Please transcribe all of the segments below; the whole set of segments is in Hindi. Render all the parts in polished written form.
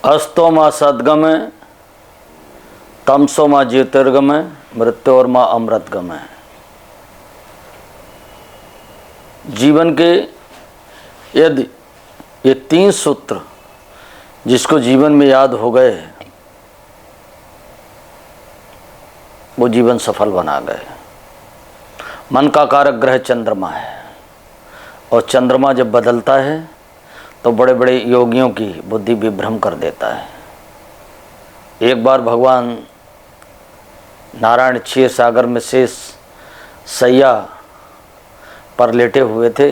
अस्तो माँ सद्गमय, तमसो माँ ज्योतिर्गमय, मृत्योर माँ अमृतगमय। जीवन के यदि ये 3 सूत्र जिसको जीवन में याद हो गए वो जीवन सफल बना गए। मन का कारक ग्रह चंद्रमा है और चंद्रमा जब बदलता है तो बड़े बड़े योगियों की बुद्धि विभ्रम कर देता है। एक बार भगवान नारायण क्षीर सागर में शेष सैया पर लेटे हुए थे।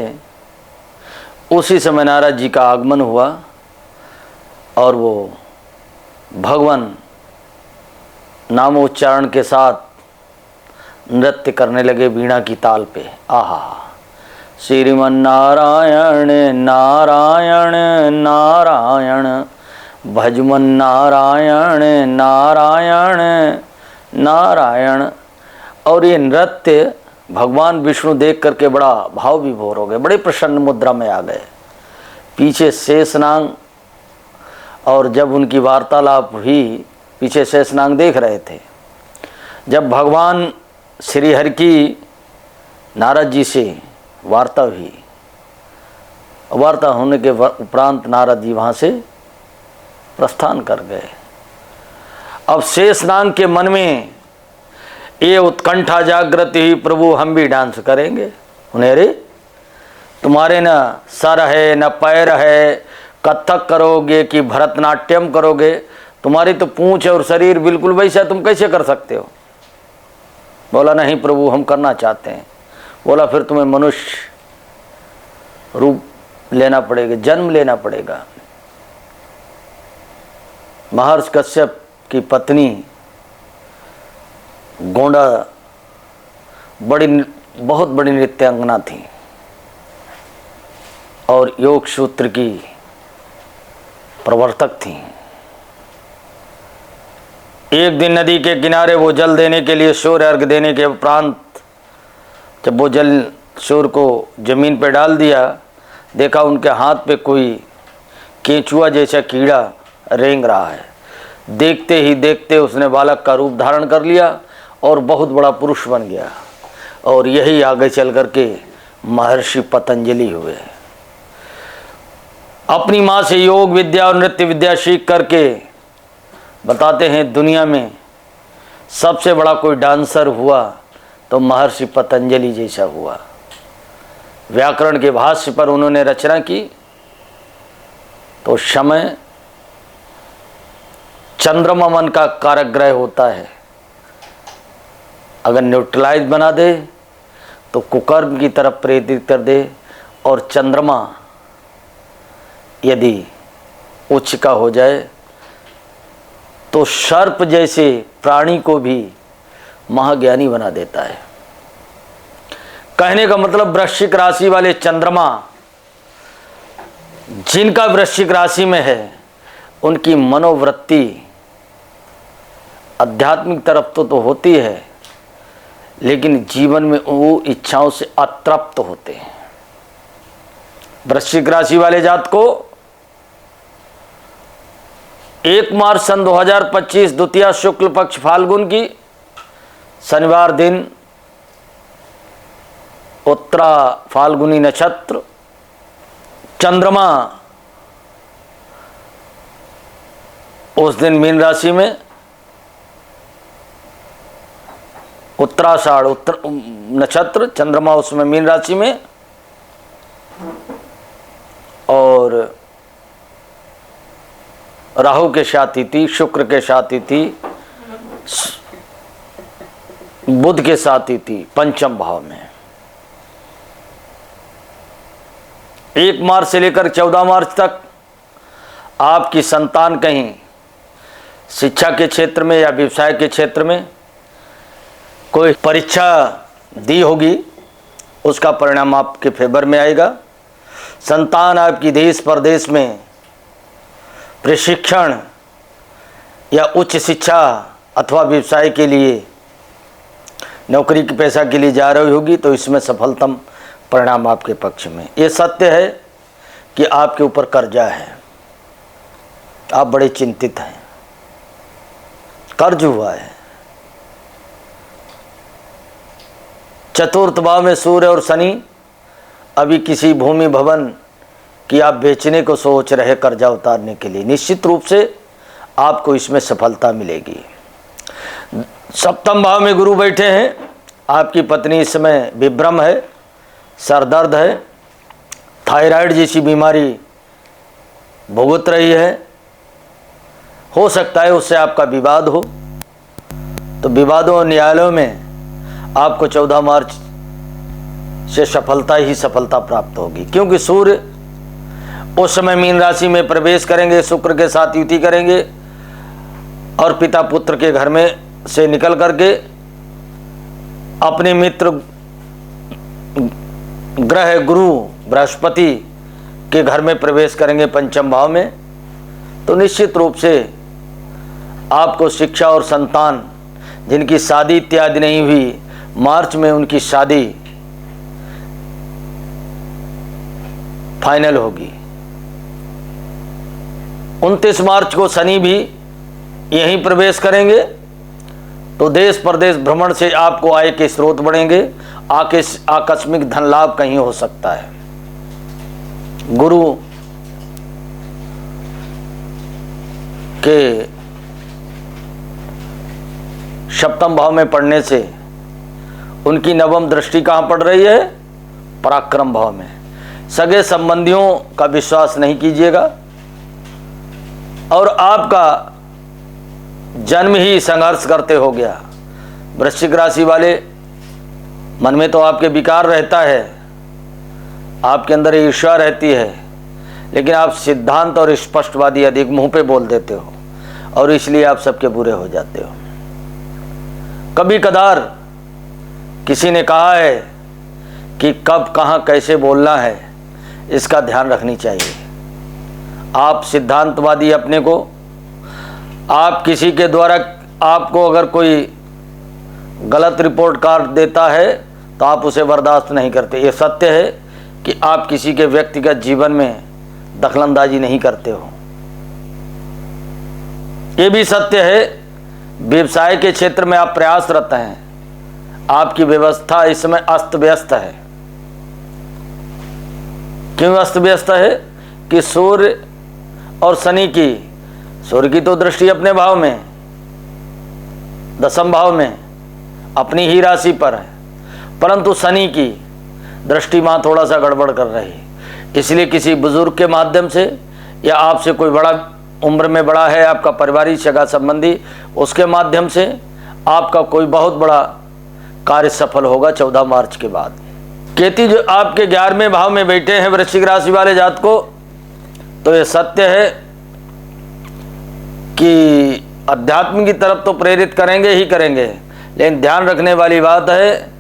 उसी समय नारद जी का आगमन हुआ और वो भगवान नामोच्चारण के साथ नृत्य करने लगे वीणा की ताल पे। आहा, श्रीमन नारायण नारायण नारायण, भजमन नारायण नारायण नारायण। और ये नृत्य भगवान विष्णु देख करके बड़ा भाव विभोर हो गए, बड़े प्रसन्न मुद्रा में आ गए। पीछे शेषनाग, और जब उनकी वार्तालाप हुई पीछे शेषनाग देख रहे थे। जब भगवान श्री हरि की नारद जी से वार्ता हुई, वार्ता होने के उपरांत नारद जी वहाँ से प्रस्थान कर गए। अब शेषनाग के मन में ये उत्कंठा जागृत ही, प्रभु हम भी डांस करेंगे। उन्हें अरे तुम्हारे न सर है न पैर है, कथक करोगे कि भरतनाट्यम करोगे, तुम्हारी तो पूंछ और शरीर बिल्कुल वैसा, तुम कैसे कर सकते हो। बोला नहीं प्रभु हम करना चाहते हैं। बोला फिर तुम्हें मनुष्य रूप लेना पड़ेगा, जन्म लेना पड़ेगा। महर्षि कश्यप की पत्नी गोंडा बहुत बड़ी नृत्यांगना थी और योग सूत्र की प्रवर्तक थी। एक दिन नदी के किनारे वो जल देने के लिए, सूर्य अर्घ देने के उपरांत जब वो जल सूर्य को जमीन पर डाल दिया, देखा उनके हाथ पे कोई केंचुआ जैसा कीड़ा रेंग रहा है। देखते ही देखते उसने बालक का रूप धारण कर लिया और बहुत बड़ा पुरुष बन गया। और यही आगे चल करके महर्षि पतंजलि हुए। अपनी माँ से योग विद्या और नृत्य विद्या सीख करके बताते हैं दुनिया में सबसे बड़ा कोई डांसर हुआ तो महर्षि पतंजलि जैसा हुआ। व्याकरण के भाष्य पर उन्होंने रचना की तो समय चंद्रमा मन का कारक ग्रह होता है, अगर न्यूट्रलाइज बना दे तो कुकर्म की तरफ प्रेरित कर दे, और चंद्रमा यदि उच्च का हो जाए तो सर्प जैसे प्राणी को भी महाज्ञानी बना देता है। कहने का मतलब वृश्चिक राशि वाले चंद्रमा जिनका वृश्चिक राशि में है उनकी मनोवृत्ति आध्यात्मिक तरफ तो होती है, लेकिन जीवन में वो इच्छाओं से अतृप्त होते हैं। वृश्चिक राशि वाले जात को 1 मार्च सन 2025 द्वितीया शुक्ल पक्ष फाल्गुन की शनिवार दिन उत्तरा फाल्गुनी नक्षत्र, चंद्रमा उस दिन मीन राशि में, उत्तराषाढ़ नक्षत्र, चंद्रमा उसमें मीन राशि में, और राहु के साथ तिथि, शुक्र के साथ तिथि, बुध के साथ तिथि पंचम भाव में। 1 मार्च से लेकर 14 मार्च तक आपकी संतान कहीं शिक्षा के क्षेत्र में या व्यवसाय के क्षेत्र में कोई परीक्षा दी होगी, उसका परिणाम आपके फेवर में आएगा। संतान आपकी देश प्रदेश में प्रशिक्षण या उच्च शिक्षा अथवा व्यवसाय के लिए, नौकरी के पैसा के लिए जा रही होगी तो इसमें सफलतम परिणाम आपके पक्ष में। ये सत्य है कि आपके ऊपर कर्जा है, आप बड़े चिंतित हैं, कर्ज हुआ है। चतुर्थ भाव में सूर्य और शनि, अभी किसी भूमि भवन की आप बेचने को सोच रहे कर्जा उतारने के लिए, निश्चित रूप से आपको इसमें सफलता मिलेगी। सप्तम भाव में गुरु बैठे हैं, आपकी पत्नी इस समय विभ्रम है, सर दर्द है, थायराइड जैसी बीमारी भुगत रही है, हो सकता है उससे आपका विवाद हो। तो विवादों और न्यायालयों में आपको 14 मार्च से सफलता ही सफलता प्राप्त होगी, क्योंकि सूर्य उस समय मीन राशि में प्रवेश करेंगे, शुक्र के साथ युति करेंगे और पिता पुत्र के घर में से निकल करके अपने मित्र ग्रह गुरु बृहस्पति के घर में प्रवेश करेंगे पंचम भाव में। तो निश्चित रूप से आपको शिक्षा और संतान जिनकी शादी इत्यादि नहीं हुई, मार्च में उनकी शादी फाइनल होगी। 29 मार्च को शनि भी यहीं प्रवेश करेंगे, तो देश प्रदेश भ्रमण से आपको आय के स्रोत बढ़ेंगे, आकस्मिक धन लाभ कहीं हो सकता है। गुरु के सप्तम भाव में पढ़ने से उनकी नवम दृष्टि कहाँ पड़ रही है? पराक्रम भाव में। सगे संबंधियों का विश्वास नहीं कीजिएगा, और आपका जन्म ही संघर्ष करते हो गया। वृश्चिक राशि वाले, मन में तो आपके विकार रहता है, आपके अंदर ईर्ष्या रहती है, लेकिन आप सिद्धांत और स्पष्टवादी अधिक मुंह पे बोल देते हो और इसलिए आप सबके बुरे हो जाते हो। कभी कदार किसी ने कहा है कि कब कहाँ कैसे बोलना है, इसका ध्यान रखनी चाहिए। आप सिद्धांतवादी अपने को, आप किसी के द्वारा आपको अगर कोई गलत रिपोर्ट कार्ड देता है तो आप उसे बर्दाश्त नहीं करते। ये सत्य है कि आप किसी के व्यक्तिगत जीवन में दखलंदाजी नहीं करते हो। ये भी सत्य है व्यवसाय के क्षेत्र में आप प्रयासरत हैं, आपकी व्यवस्था इस समय अस्त व्यस्त है। क्यों अस्त व्यस्त है? कि सूर्य और शनि की, सूर्य की तो दृष्टि अपने भाव में, दसम भाव में अपनी ही राशि पर है, परंतु शनि की दृष्टि वहाँ थोड़ा सा गड़बड़ कर रही है। इसलिए किसी बुजुर्ग के माध्यम से या आपसे कोई बड़ा उम्र में बड़ा है, आपका पारिवारिक सगा संबंधी, उसके माध्यम से आपका कोई बहुत बड़ा कार्य सफल होगा 14 मार्च के बाद। केतु जो आपके 11वें भाव में बैठे हैं वृश्चिक राशि वाले जात को, तो ये सत्य है कि अध्यात्म की तरफ तो प्रेरित करेंगे ही करेंगे, लेकिन ध्यान रखने वाली बात है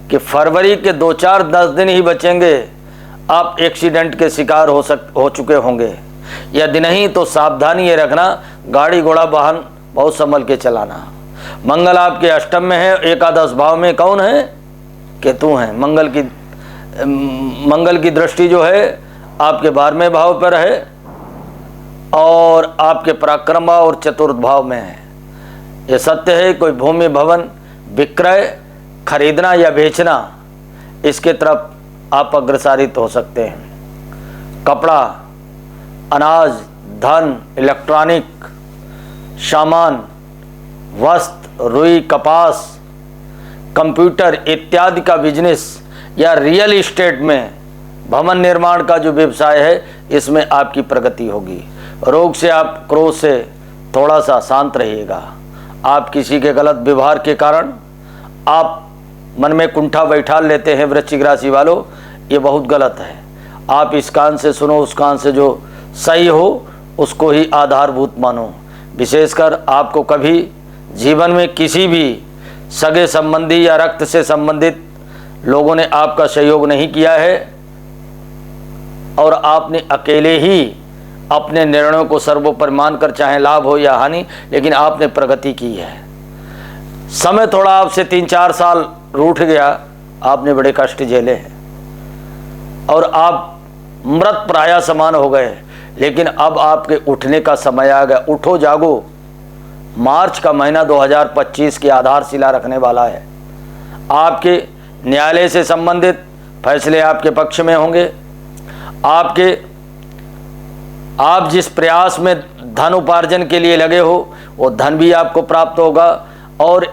कि फरवरी के 2-4-10 दिन ही बचेंगे, आप एक्सीडेंट के शिकार हो चुके होंगे। यदि नहीं तो सावधानी ये रखना, गाड़ी घोड़ा वाहन बहुत संभल के चलाना। मंगल आपके अष्टम में है, एकादश भाव में कौन है? केतु हैं। मंगल की दृष्टि जो है आपके 12वें भाव पर है और आपके पराक्रम भाव और चतुर्थ भाव में है। यह सत्य है, कोई भूमि भवन विक्रय खरीदना या बेचना, इसके तरफ आप अग्रसारित हो सकते हैं। कपड़ा, अनाज, धन, इलेक्ट्रॉनिक सामान, वस्त्र, रुई, कपास, कंप्यूटर इत्यादि का बिजनेस या रियल एस्टेट में भवन निर्माण का जो व्यवसाय है, इसमें आपकी प्रगति होगी। रोग से, आप क्रोध से थोड़ा सा शांत रहिएगा। आप किसी के गलत व्यवहार के कारण आप मन में कुंठा बैठा लेते हैं वृश्चिक राशि वालों, ये बहुत गलत है। आप इस कान से सुनो, उस कान से जो सही हो उसको ही आधारभूत मानो। विशेषकर आपको कभी जीवन में किसी भी सगे संबंधी या रक्त से संबंधित लोगों ने आपका सहयोग नहीं किया है और आपने अकेले ही अपने निर्णयों को सर्वोपरि मानकर, चाहे लाभ हो या हानि, लेकिन आपने प्रगति की है। समय थोड़ा आपसे 3-4 साल रूठ गया, आपने बड़े कष्ट झेले हैं और आप मृत प्राय समान हो गए, लेकिन अब आपके उठने का समय आ गया। उठो जागो, मार्च का महीना 2025 की आधारशिला रखने वाला है। आपके न्यायालय से संबंधित फैसले आपके पक्ष में होंगे। आप जिस प्रयास में धन उपार्जन के लिए लगे हो वो धन भी आपको प्राप्त होगा। और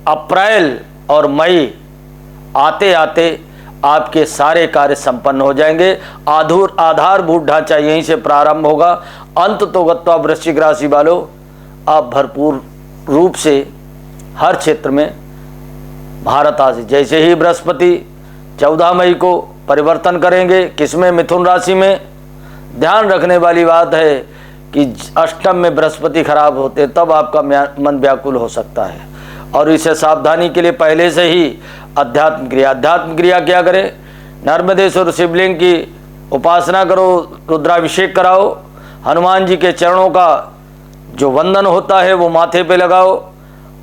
अप्रैल और मई आते आते आपके सारे कार्य संपन्न हो जाएंगे। आधारभूत ढांचा यहीं से प्रारंभ होगा। अंत तो गत्वा वृश्चिक राशि वालों, आप भरपूर रूप से हर क्षेत्र में भारत आज जैसे ही बृहस्पति 14 मई को परिवर्तन करेंगे, किसमें? मिथुन राशि में। ध्यान रखने वाली बात है कि अष्टम में बृहस्पति खराब होते तब आपका मन व्याकुल हो सकता है, और इसे सावधानी के लिए पहले से ही अध्यात्म क्रिया क्या करें? नर्मदेश्वर शिवलिंग की उपासना करो, रुद्राभिषेक कराओ, हनुमान जी के चरणों का जो वंदन होता है वो माथे पे लगाओ,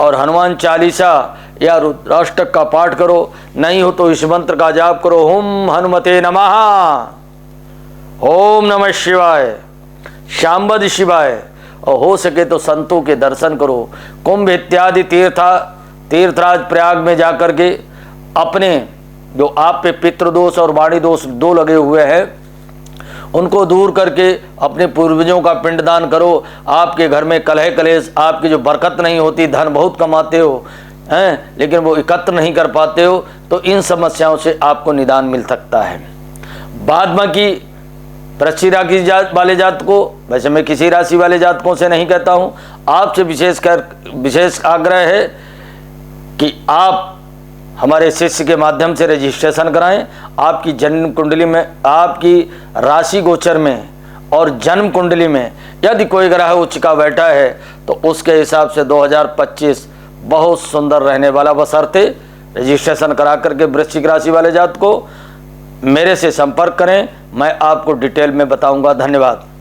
और हनुमान चालीसा या रुद्राष्टक का पाठ करो। नहीं हो तो इस मंत्र का जाप करो, ओम हनुमते नमः, ओम नमः शिवाय, शांबद शिवाय। और हो सके तो संतों के दर्शन करो। कुंभ इत्यादि तीर्थराज प्रयाग में जाकर के अपने जो आप पे पितृदोष और वाणी दोष दो लगे हुए हैं उनको दूर करके अपने पूर्वजों का पिंडदान करो। आपके घर में कलह कलेश, आपकी जो बरकत नहीं होती, धन बहुत कमाते हो हैं लेकिन वो एकत्र नहीं कर पाते हो, तो इन समस्याओं से आपको निदान मिल सकता है। बाद बाकी वृश्चिक राशि वाले जातकों, वैसे मैं किसी राशि वाले जातकों से नहीं कहता हूँ, आपसे विशेष आग्रह है कि आप हमारे शिष्य के माध्यम से रजिस्ट्रेशन कराएं। आपकी जन्म कुंडली में, आपकी राशि गोचर में और जन्म कुंडली में यदि कोई ग्रह उच्च का बैठा है तो उसके हिसाब से 2025 बहुत सुंदर रहने वाला। बशर्ते रजिस्ट्रेशन करा करके वृश्चिक राशि वाले जातकों मेरे से संपर्क करें, मैं आपको डिटेल में बताऊंगा। धन्यवाद।